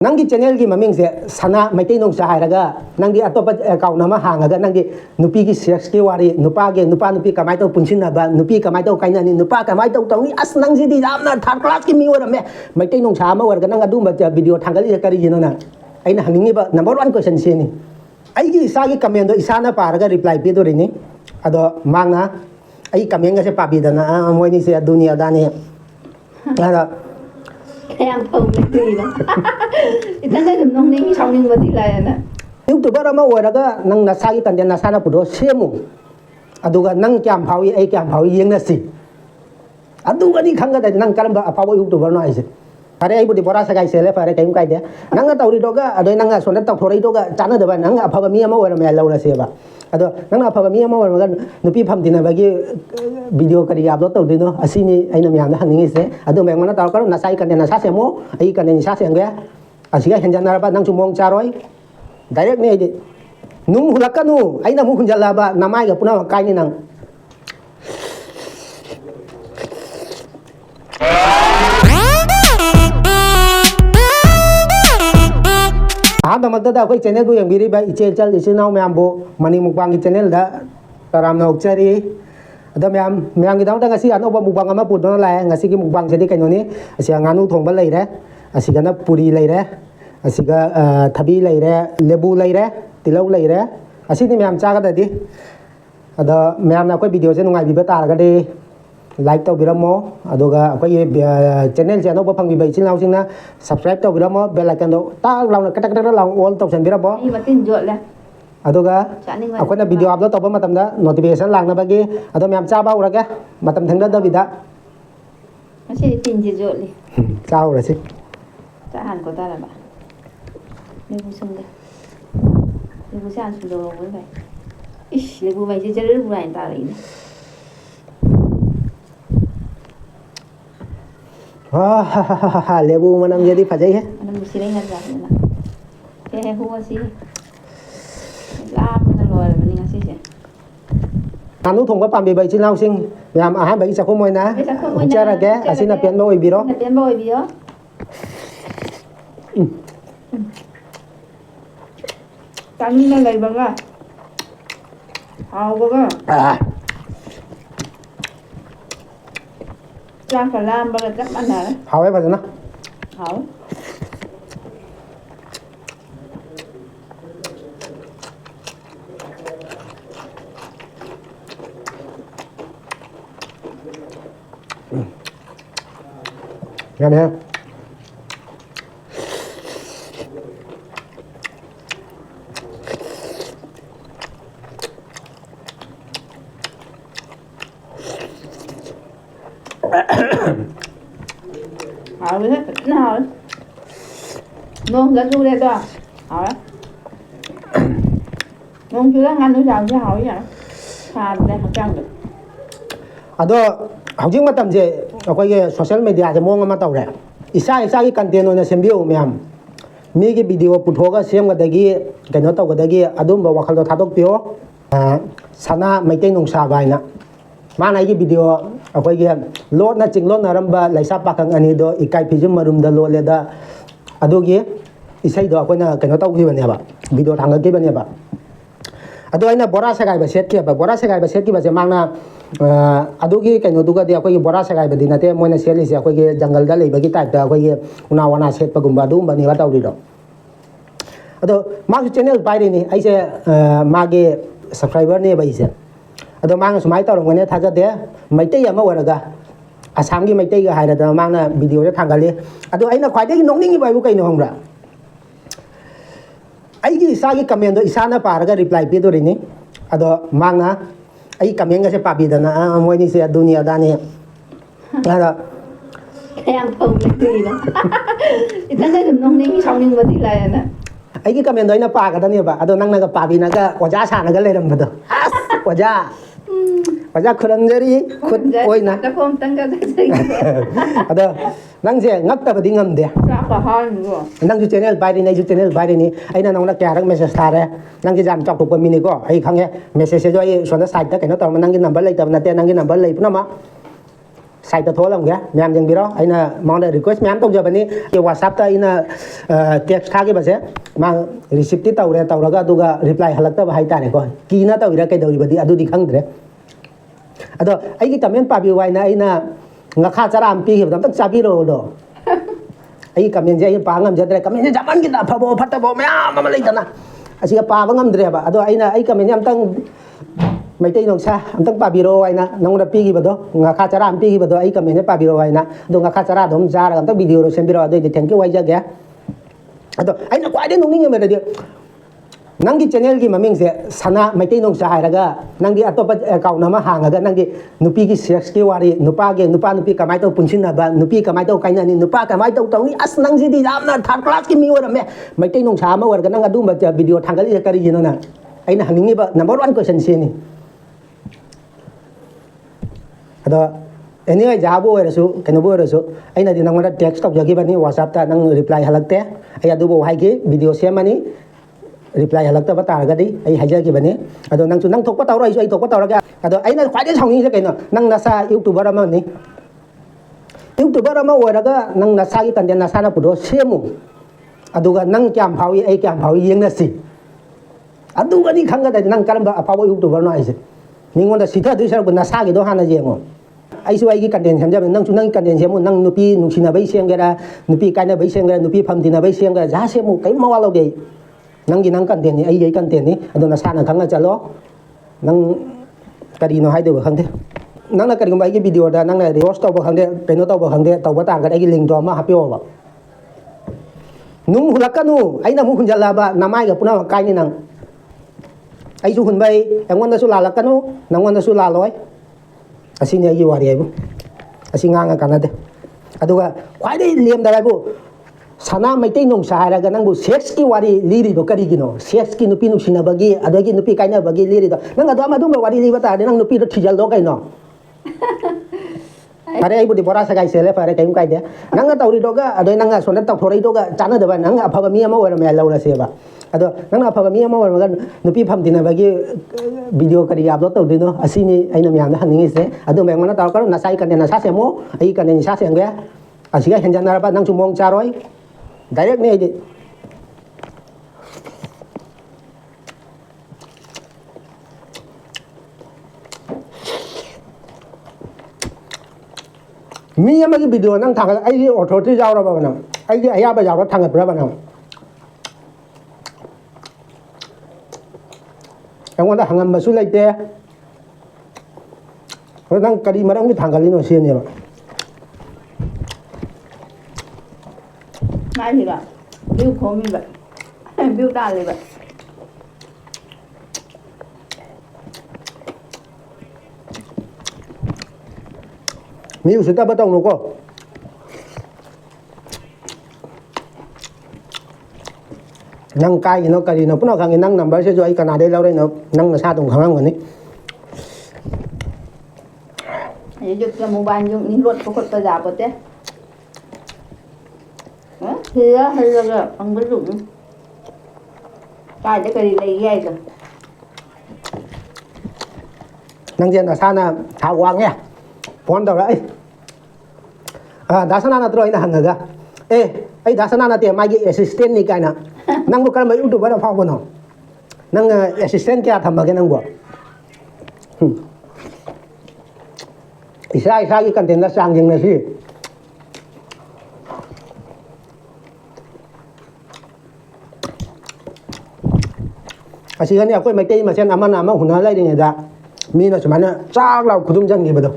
Nangi channel ki maming se sana meitei nongsa hairaga nangi atopa account nama hangaga nangi nupi ki sex ki wari nupa nupi kamai tau punsin ba nupi kamai tau kaina ni nupa kamai tau tau ni as nang si di amna third class ki mi ora me meitei nongsa ma warga nang adu ba video thangali kari jino na aina haningi ba number 1 question se ni ai gi isa gi comment do isa na paraga reply pe do rini ado manga ai comment ga se pa bi da na moi ni se dunia da ni ada yang thong le ti na ita na dum nong ning chong ning ba ti la na YouTuber ama waraga nang nasa gi content nasa na pudo semu aduga nang kyam phawi ai kyam phawi yeng na si aduga ni khanga da nang karam ba apawo YouTuber no ai se pare ai budi bora sagai sele pare kaim kai de nang ga tawri doga adoi nang ga sonda taw thorai doga chana da ba nang apha ba mi ama wara me laura se ba ado nang apha ba mi ama wara ga nupi pham dina ba gi video kari upload taw dino asini aina myam na haningi se ado me ngona taw karo nasai content nasa se mo ai content sa se nge asiga henjana ba nang chumong charoi direct ni ai nung hulakanu aina mu hunjala ba namai ga puna kai ni nang Ahmed channel को यंगी इचे चल इसे नाव मैम मनी mukbang channel तराम नौचरी मैम मैम की दाउदा अनौब मुकबांग पुदना लाए की मुकबांग से कहीं गानू थोंब लेरे पुरी लेरे थबी लेरे लेबू लेरे तिलौ लेरे मैम चागदी मैम अखोई वीडियो से नुंगाइबीब तारगदी लाइक तौबिरमो चैनल से अनौब फंगीब इचिनाउसिंगना सब्सक्राइब तौबिरमो बेल आइकन ताक लाउना कटक कटक लाउ ऑल तौसनबिरमो अखोना वीडियो अपलोड तौब मतमदा नोटिफिकेशन लांगनबगी मैम चाबा उरगे मतम थंगदबिदा मसे तिन जे जोले चाउरसि चाहान को ताराबा लेबु संगे लेबु से आन सुंदर हो भाई इश लेबु भाई जे जरे बुराइन तारई लेबू मनम जदी फजई है मनम मुसिरे न जाना हे हुआ सी लाम न लोर बनी ngasi se Anu thong ba pambi bai chin lausing yam ahan bai sa khomoy na chara ge asina pian ba oi biro pian ba oi biro tani na lai ba ga hao ba ga Trang cả lam bao chắc ăn hả? Hảo ấy vào nó. Hảo. Nghe đi ha. Hảo hết cái nào đấy ngon cái du đây đó hảo đấy ngon chưa ăn nữa sao chứ hảo vậy thà đây không chăng được Ado hujing matam je akoi social media je mong ma tawre isa ki content ona sembio myam mi gi video puthoga sem ga dagi kaino taw ga dagi adum ba wakhal do thadok pio sana meitei nongsa baina mana gi video akoi gi lot na chinglon naramba laisa pakang ani do ikai phijum marum da lo le da adogi isai do akoi na kaino taw gi bane ba video thang ga gi bane ba ado aina bora sagai ba set ki ba bora sagai ba set ki ba je mangna adogi kaino duga de akoi bora sagai ba dinate moina seli se akoi gi jungle da leiba gi type da akoi gi una wana set pa gumba dum ba ni ba taw ri do ado ma channel pai ni ai se ma ge subscriber ne ba ise ado mang sumai taw rong ne tha ja de meitei ama waraga asam gi meitei ga haira da mang na video ja thangali ado aina khwai de nong ning gi bai bu kai no hongra ai gi sa gi comment do isa na paraga reply pe do ri ni ado mang na ai comment ga se pa bi da na moi ni se dunia da ni ada yang thong le ti na ita na dum nong ning chong ning ba ti la na ai gi comment do ina pa ga da ni ba ado nang na ga pa bi na ga oja sa na ga le ram ba do oja oja khuranjari khut oi na ta kom tang ga sai ado nang je ngak ta ba ding ngam de sa pa han go nang ju channel bai ni ju channel bai ni ai na nong na kya rang message ta re nang ji jam chok tok pa mini ko ai khang he message se jo ai so na site ta kaino tor nang gi number lai ta na te nang gi number lai puna ma sai ta tholam ga myam jeng biro aina mong da request myam tong jabani ke whatsapp ta ina text tha ge ba se mang receipt ti taw re taw raga duga reply halak ta ba hai ta ne ko ki na taw ira kai dawi badi adu di khang dre ado ai gi comment pa bi wai na aina nga kha charam pi ge tak chabi ro do ai comment je ai pa ngam je dre comment je jaman gi da phabo phatabo myam ma lai ta na asi ga pa ba ngam dre ba ado aina ai comment yam tang meitei nongsa amtang pabiro aina nangona pigi bado nga kha chara am pigi bado ai comment pabiro aina do nga kha chara dom jara amtang video ro sembiro ado thank you wai jaga ado aina kwai de nongning me de nangi channel gi maming se sana meitei nongsa hairaga nangi atopa account nama hangaga nangi nupi gi sex ki wari nupa nupi kamai to punsin na ba nupi kamai to kaina ni nupa kamai to tong ni as nang ji di jamna third class ki mi ora me meitei nongsa ma warga nang adu ma video thangali kari jino na aina hangingi ba number 1 question se ni ado anyway jabo erasu kenobo erasu aina di nangona text tok jagi bani whatsapp ta nang reply halakte ai adu bo hai ge video share mani reply halakta ba tar ga di ai haja gi bani ado nang chu nang thok pa taw ai thok pa taw ga ado aina khwai de chongni se kaino nang nasa youtuber ama ni youtuber ama oraga nang nasa gi content nasa na pudo semu aduga nang kyam phawi ai kyam phawi yeng na si aduga ni khanga da nang karamba apawo youtuber no ai se ningonda sitha du sar guna sa gi do hana jengo ai su ai gi content samja nang chu nang content semu nang nupi nuksina bai sengera nupi kaina bai sengera nupi phamdina bai sengera ja semu kai mawalo ge nang gi nang content ni ai gi content ni adona sa na khanga chalo nang kari no hai de ba khang de nang na kari ai gi video da nang na repost to ba khang de peno to ba khang de to ba ta ga ai gi link to ma hapyo ba nung hulakanu ai na mu hunjala ba namai ga puna kai ni nang ai su hun bay angwan da su la la kanu nangwan da su la loi asini ai wari ai bu asinga nga kanade aduga kwai dei lem da bu sana meitei nongsa haraga nang bu sex ki wari liri do kari gino sex ki nupi nusina bagi adagi nupi kaina bagi liri do nang adu ama dum wari li bata nang nupi do thijal do kai no pare ai bu di bora sagai sele pare kai kai de nang tauri do ga adoi nang sonda ta thorai do ga chana da ba nang apha ba mi ama wara me laura se ba ado nang apha ba mi ama wara ga nupi phamdina bagi video kari upload to dino asini aina myam da haningi se ado me ngona ta ka na sai kan na sa se mo ai kan ni sa se nge asiga henjan na ba nang chumong charoi direct ni ai mi ama gi video nang thang ai gi authority jaw ra ba nang ai gi aya ba jaw ra thang bra ba nang angwa da hangam basu lai te ro nang kari marang gi thang gali no se ni ba mai thì là bill khô như vậy bill đa như vậy mi u sita ba tong no ko nang kai no kari no puno khang nang number se jo ai kana de lau re no nang na sa tong khang ngani ये जो क्या mobile जो इन लोट पकड़ तो जा पाते हैं हिया हिया अंगल रुक कायจะकरी lấy gai cơ nang jen na sa na tha wang ya pon da rai da sana na troi na hang ga ai da sana na te mai gi assistant ni kai na nang bu kar mai youtube ba fa bo no nang assistant kya tham ba ge nang bo isa gi content na sang jing na si asiga ni akoi mai tei ma chen ama na ma huna lai de da mi na chama na chak lau khudum jang gi ba do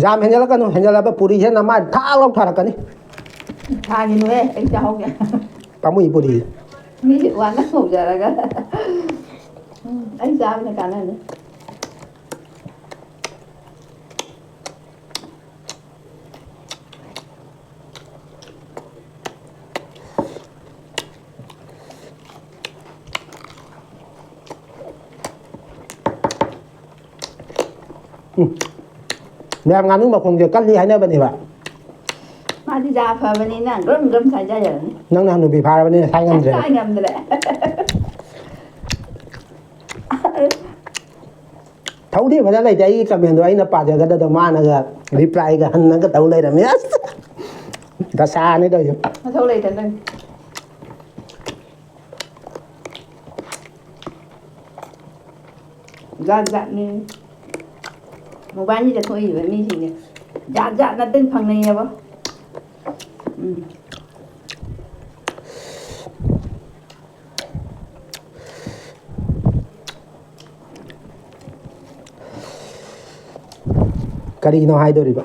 jam henjala kanu henjala ba puri he na ma tha lok thara kani tha như nuôi anh cháu kìa pamui puri nghĩ quán nó khổ giờ là cái anh cháu này cả này nữa Mẹ ngắn mà không được cắt đi hay nữa bên này vậy. mà ꯆꯤꯟꯖꯥꯛ ꯐꯕꯅꯤꯅ gram gram ꯁꯥꯏꯖꯔꯅꯤ. ꯅꯪꯅ ꯅꯨꯄꯤ ꯐꯥꯔꯕꯅꯤꯅ ꯁꯥꯏ ꯉꯝꯗ꯭ꯔꯦ. ꯁꯥꯏ ꯉꯝꯗ꯭ꯔꯦ. ꯊꯧꯗꯤ ꯐꯖꯅ ꯂꯩꯇꯦ ꯑꯩꯒꯤ ꯀꯃꯦꯟꯗꯣ ꯑꯩꯅ ꯄꯥꯖꯒꯗꯕ ꯃꯥꯅꯒ ꯔꯤꯄ꯭ꯂꯥꯏꯒ ꯍꯟꯅꯒ ꯇꯧ ꯂꯩꯔꯝꯃꯤ ꯑꯁ ꯗꯁꯥꯅꯤ ꯇꯧꯏꯁꯦ. ꯃꯊꯧ ꯂꯩꯇꯅ. ꯖꯥꯠ ꯖꯥꯠꯅꯤ. ꯃꯣꯕꯥꯏꯜꯁꯤꯗ ꯊꯣꯛꯏꯕ ꯃꯤꯁꯤꯡꯁꯦ ꯖꯥꯠ ꯖꯥꯠ ꯅꯠꯇꯅ ꯐꯪꯅꯩꯌꯦꯕ. ꯀꯔꯤꯅꯣ ꯍꯥꯏꯗꯣꯔꯤꯕ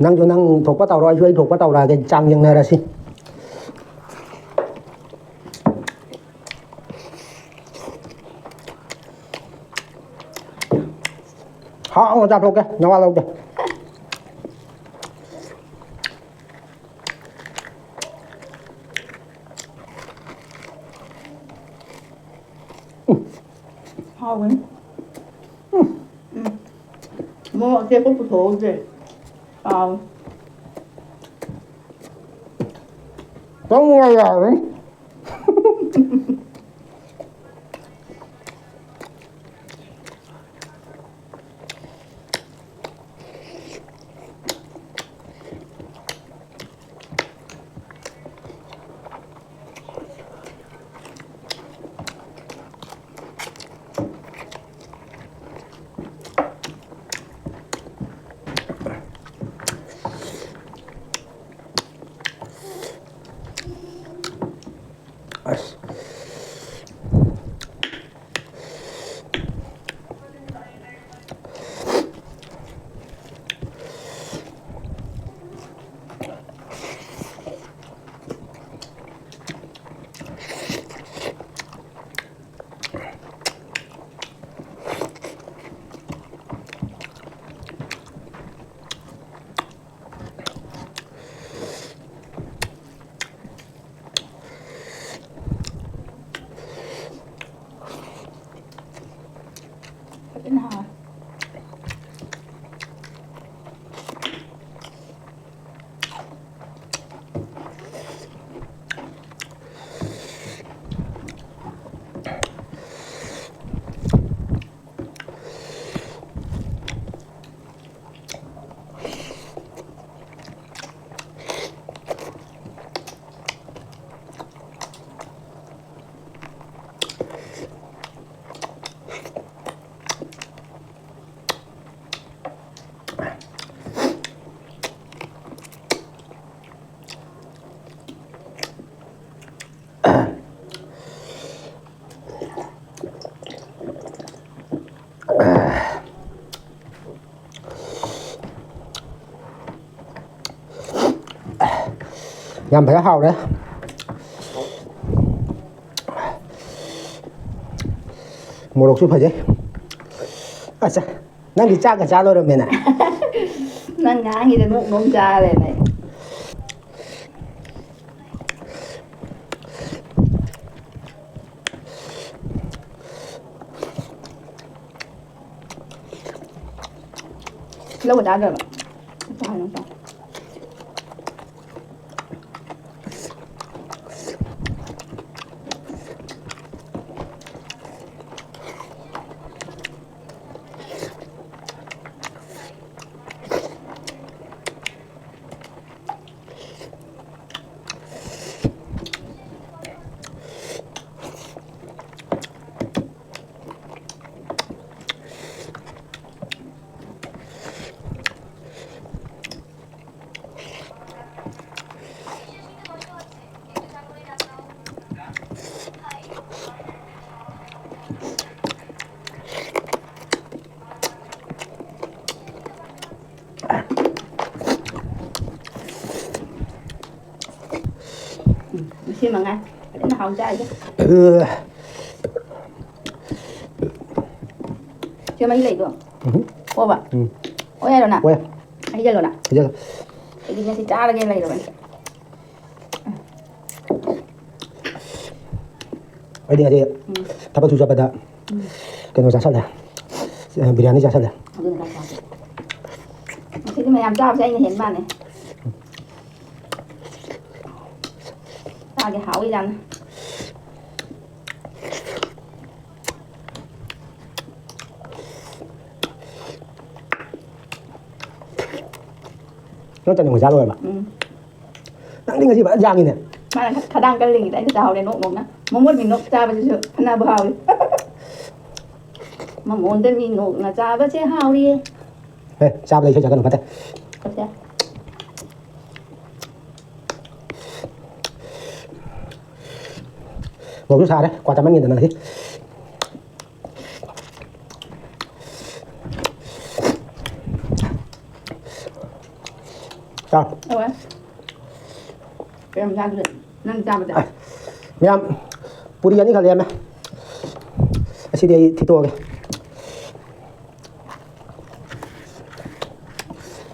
ꯅꯪꯁꯨ ꯅꯪ ꯊꯣꯛꯄ ꯇꯧꯔꯣ ꯑꯩꯁꯨ ꯑꯩ ꯊꯣꯛꯄ ꯇꯧꯔꯛꯑꯒꯦ ꯆꯥꯡ ꯌꯦꯡꯅꯔꯁꯤ. ꯍꯥꯎꯅ ꯆꯥꯊꯣꯛꯀꯦ ꯅꯋꯥ ꯂꯧꯗꯦ. 하고 뭐 제국부 더운데 아 너무 맛있어. Nhằm phải hào đấy. Một lục super chứ. À sao? Nang đi cha cả cha rồi mày này. Nang ngã gì nó nôn cha đây này. Lâu rồi đã rồi mà. Không sao. Xin mà ngay, để nó hậu trai chứ. Chưa mấy lấy cơ. Ô bà. Ô đây rồi nè. Quay. Đây rồi nè. Giờ. Cái gì thì trả ra cái lấy rồi. Ai đi đi. Thapa tu chapa da. Cái nó giá sát này. Biryani giá sát này. Thì mày làm sao cho anh hiện mà này. ꯏꯁꯥꯒꯤ ꯍꯥꯎꯋꯤ ꯌꯥꯝꯅ Nó cho nên người ra rồi mà. Nắng đi cái gì mà giang như này. Mà khadang cái lì đấy chào để nộp nộp nè mong muốn mình nộp cha bây giờ na bờ hào đi mà muốn đến mình nộp là cha bây giờ hào đi Ê, sao đây chơi chả cần phải thế. ok Một chút xa đấy, qua trăm mấy nghìn tầm này. Sao? đâu ấy em ra được nâng cha bây giờ Miam, puri ani khali ame. Asi dia thito ke.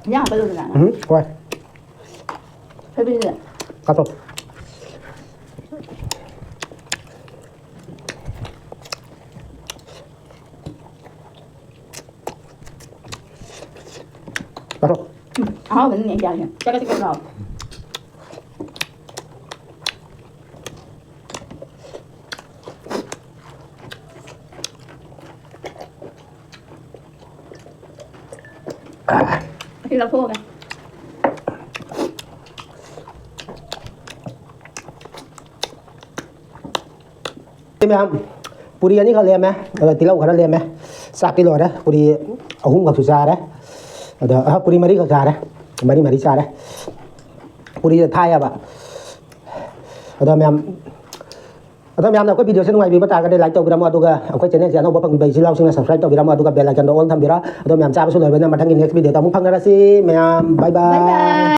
nhá bây giờ là Quay. phải bây giờ Cắt rồi. Cắt rồi. vẫn nhẹ nhàng nhỉ cho cái rồi khi nào khô này Miam, puri ani khali ame. Tilau khara le ame. 3 kilo đấy, puri ahum khak sa đấy. Ada puri mari khak sa đấy. Mari sa đấy. Puri thai à bà. Ada miam nào có video sẽ ngoài vì bắt ta cái đây like tàu video mà tuga, cái channel sẽ nó có phần 7 lao sinh subscribe tàu video mà tuga bell icon đó on tham bira. Ada miam cha ba số lời bên mà thằng next video tao muốn phăng ra si miam bye bye.